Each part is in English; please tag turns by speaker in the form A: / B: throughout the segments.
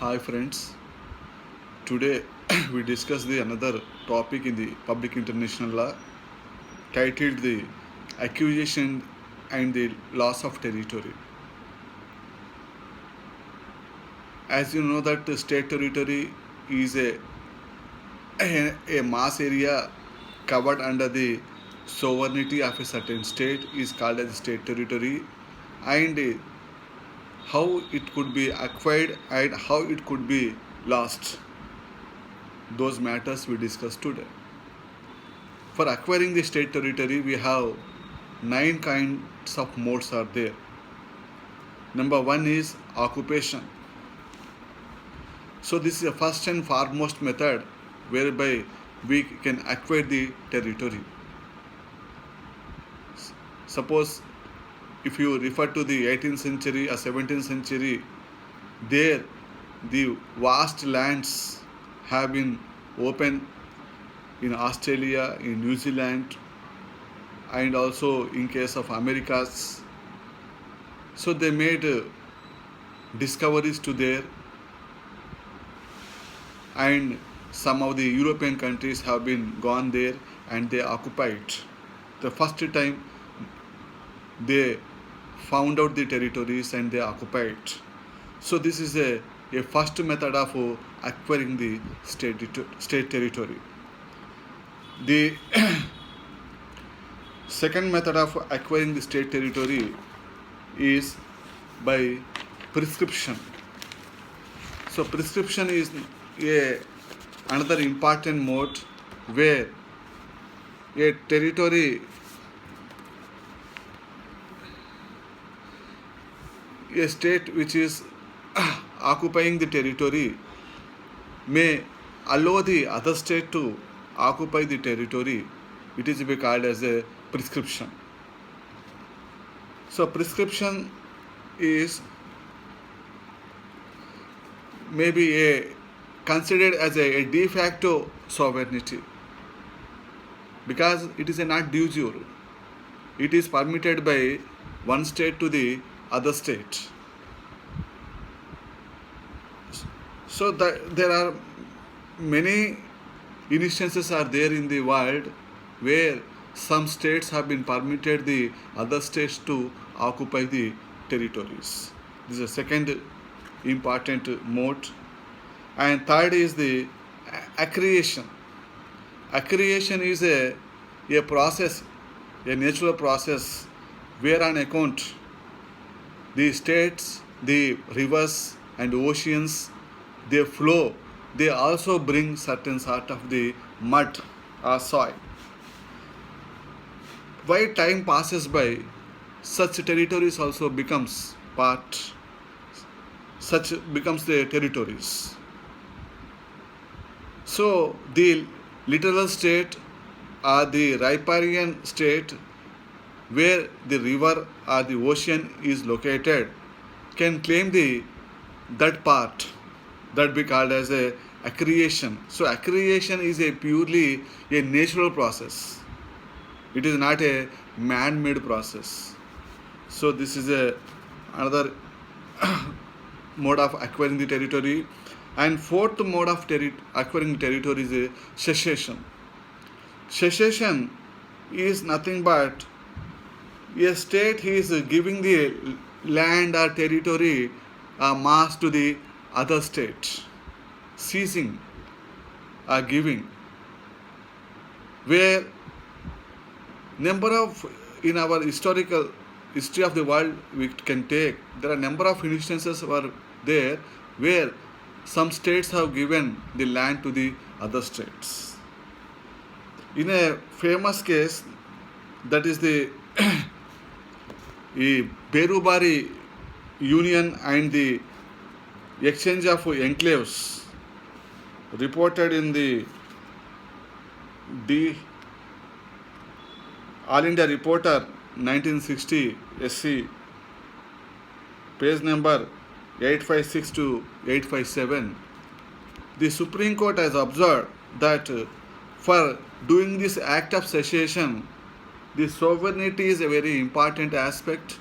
A: Hi friends, today we discuss the another topic in the public international law titled the acquisition and the loss of territory. As you know that the state territory is a mass area covered under the sovereignty of a certain state is called as state territory, and how it could be acquired and how it could be lost. Those matters we discuss today. For acquiring the state territory, we have nine kinds of modes are there. Number one is occupation. So this is the first and foremost method whereby we can acquire the territory. Suppose if you refer to the 18th century or 17th century, there the vast lands have been open in Australia, in New Zealand, and also in case of Americas. So they made discoveries to there, and some of the European countries have been gone there and they occupied. The first time they found out the territories and they occupied. So this is a first method of acquiring the state territory. The second method of acquiring the state territory is by prescription. So prescription is another important mode where a territory, a state which is occupying the territory may allow the other state to occupy the territory. It is to be called as a prescription. So prescription is maybe considered as a de facto sovereignty because it is not de jure. It is permitted by one state to the other state. So there are many instances are there in the world where some states have been permitted the other states to occupy the territories. This is the second important mode. And third is the accretion. Accretion is a process, a natural process where on account the states, the rivers and oceans, they flow, they also bring certain sort of the mud or soil. While time passes by, such territories also becomes part, such becomes the territories. So the littoral state or the riparian state where the river or the ocean is located can claim that part that be called as a accretion. So accretion is a purely a natural process. It is not a man-made process. So this is another mode of acquiring the territory. And fourth mode of acquiring territory is a cessation. Cessation is nothing but a state is giving the land or territory mass to the other state, ceasing or giving, where number of in our historical history of the world we can take, there are number of instances were there where some states have given the land to the other states. In a famous case, that is the Berubari Union and the exchange of enclaves, reported in the All India Reporter 1960 SC, page number 856 to 857. The Supreme Court has observed that for doing this act of cessation, the sovereignty is a very important aspect.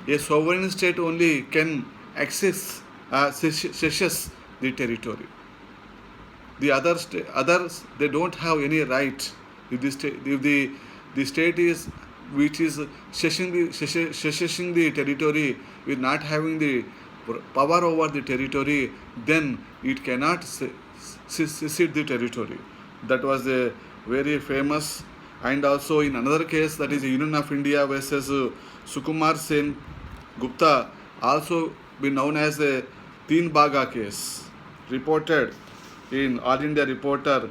A: A sovereign state only can access cesses the territory. The others, they don't have any right. If the state is which is cessing the territory with not having the power over the territory, then it cannot secede the territory. That was a very famous. And also in another case, that is the Union of India versus Sukumar Sen Gupta, also been known as the Teen Baga case, reported in All India Reporter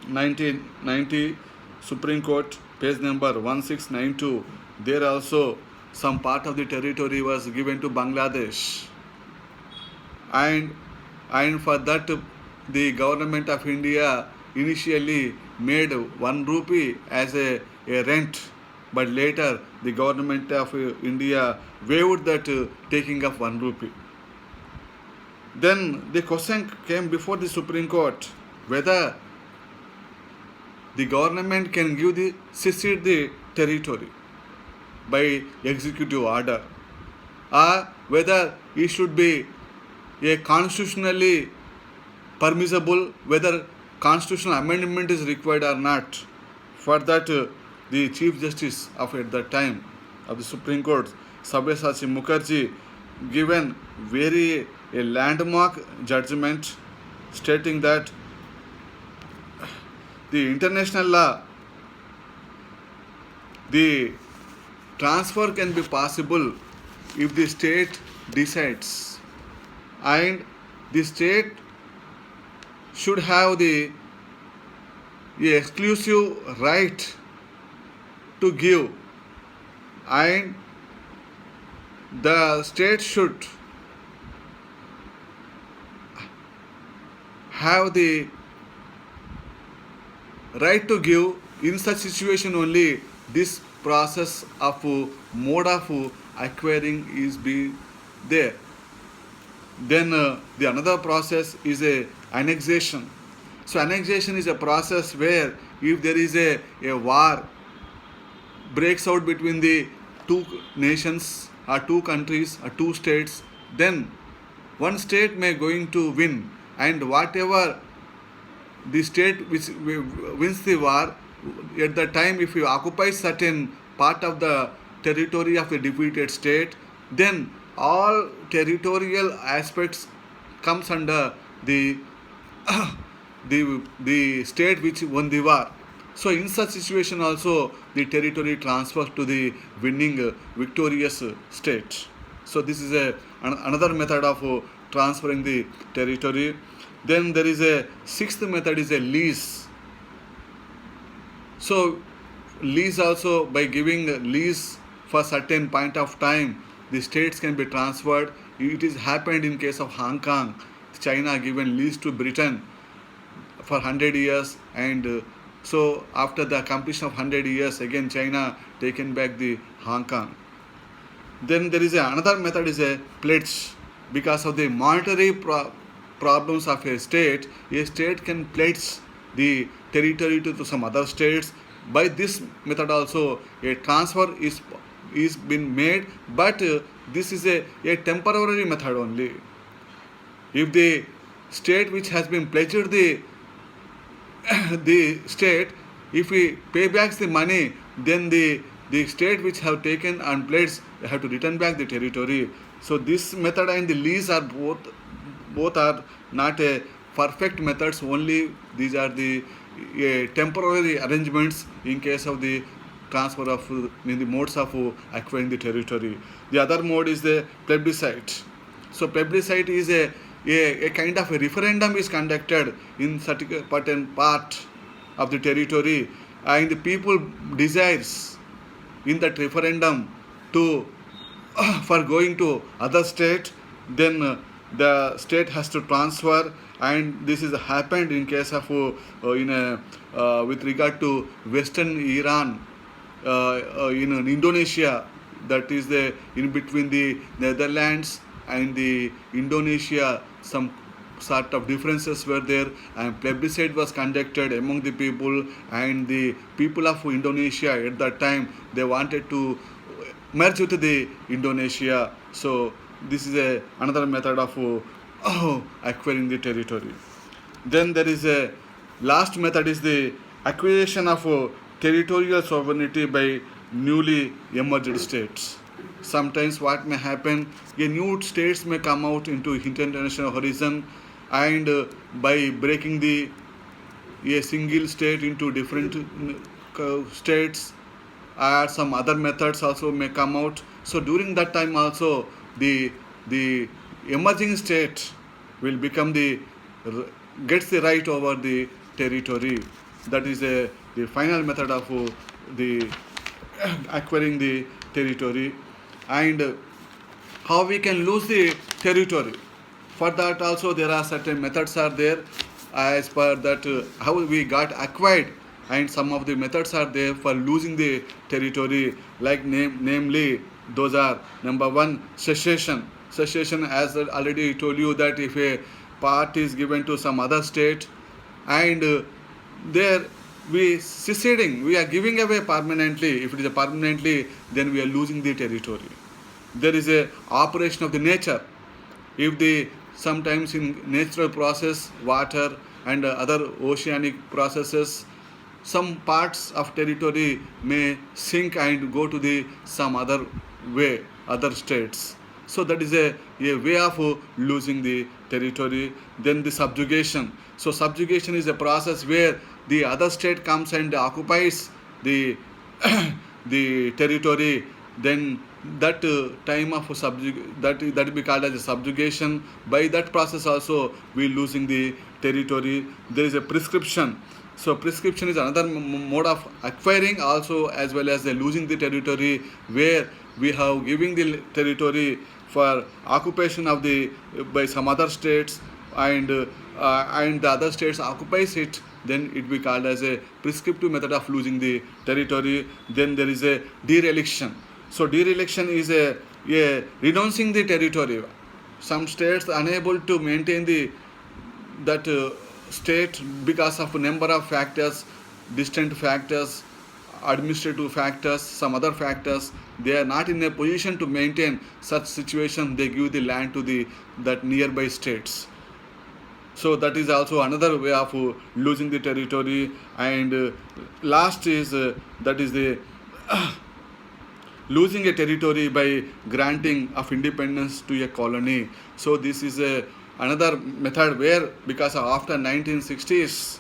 A: 1990, Supreme Court, page number 1692. There also some part of the territory was given to Bangladesh, and for that the government of India initially made 1 rupee as a rent, but later the government of India waived that taking of 1 rupee. Then the question came before the Supreme Court whether the government can secede the territory by executive order, or whether it should be a constitutionally permissible, whether constitutional amendment is required or not. For that, the Chief Justice of at that time of the Supreme Court, Sabyasachi Mukherjee, given very a landmark judgment stating that the international law, the transfer can be possible if the state decides, and the state should have the exclusive right to give, and the state should have the right to give. In such situation only this process of mode of acquiring is be there. Then the another process is a annexation. So annexation is a process where if there is a war breaks out between the two nations or two countries or two states, then one state may going to win, and whatever the state which wins the war, at the time if you occupy certain part of the territory of the defeated state, then all territorial aspects comes under the the state which won the war. So in such situation also the territory transfers to the winning victorious state. So this is another method of transferring the territory. Then there is a sixth method is a lease. So lease also, by giving lease for certain point of time, the states can be transferred. It is happened in case of Hong Kong. China given lease to Britain for 100 years, and so after the completion of 100 years, again China taken back the Hong Kong. Then there is another method is a pledge. Because of the monetary problems of a state can pledge the territory to some other states. By this method also a transfer is been made, but this is a temporary method only. If the state which has been pledged the state, if we pay back the money, then the state which have taken and pledged, they have to return back the territory. So this method and the lease are both are not a perfect methods. Only these are the temporary arrangements in case of the transfer of the modes of acquiring the territory. The other mode is the plebiscite. So plebiscite is a kind of a referendum is conducted in certain part of the territory, and the people desires in that referendum to for going to other state, then the state has to transfer. And this is happened in case of with regard to Western Iran, in Indonesia, that is the in between the Netherlands and the Indonesia, some sort of differences were there, and plebiscite was conducted among the people, and the people of Indonesia at that time, they wanted to merge with the Indonesia. So this is another method of acquiring the territory. Then there is a last method is the acquisition of territorial sovereignty by newly emerged states. Sometimes what may happen, a new states may come out into international horizon, and by breaking the a single state into different states, or some other methods also may come out. So during that time also the emerging state will become the gets the right over the territory. That is the final method of the acquiring the territory. And how we can lose the territory, for that also there are certain methods are there as per that how we got acquired, and some of the methods are there for losing the territory, like namely those are: number one, secession. Secession, as I already told you, that if a part is given to some other state, and there we seceding, we are giving away permanently. If it is a permanently, then we are losing the territory. There is a operation of the nature. If the sometimes in natural process, water and other oceanic processes, some parts of territory may sink and go to the some other way, other states. So that is a way of losing the territory. Then the subjugation. So subjugation is a process where the other state comes and occupies the the territory. Then that time of that will be called as a subjugation. By that process also we losing the territory. There is a prescription. So prescription is another mode of acquiring also, as well as losing the territory, where we have giving the territory for occupation of the by some other states, and the other states occupies it. Then it will be called as a prescriptive method of losing the territory. Then there is a dereliction. So dereliction is a renouncing the territory. Some states unable to maintain the that state because of a number of factors, distant factors, administrative factors, some other factors. They are not in a position to maintain such situation. They give the land to the that nearby states. So that is also another way of losing the territory. And last is that is the losing a territory by granting of independence to a colony. So this is another method where, because of after 1960s,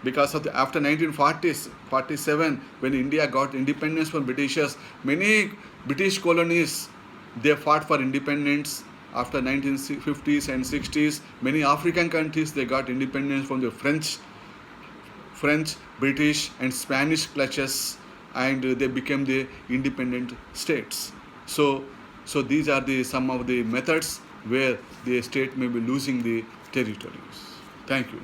A: because of the after 1940s 47, when India got independence from Britishers, many British colonies they fought for independence. After 1950s and 60s, many African countries they got independence from the French, British and Spanish clutches, and they became the independent states. So these are the some of the methods where the state may be losing the territories. Thank you.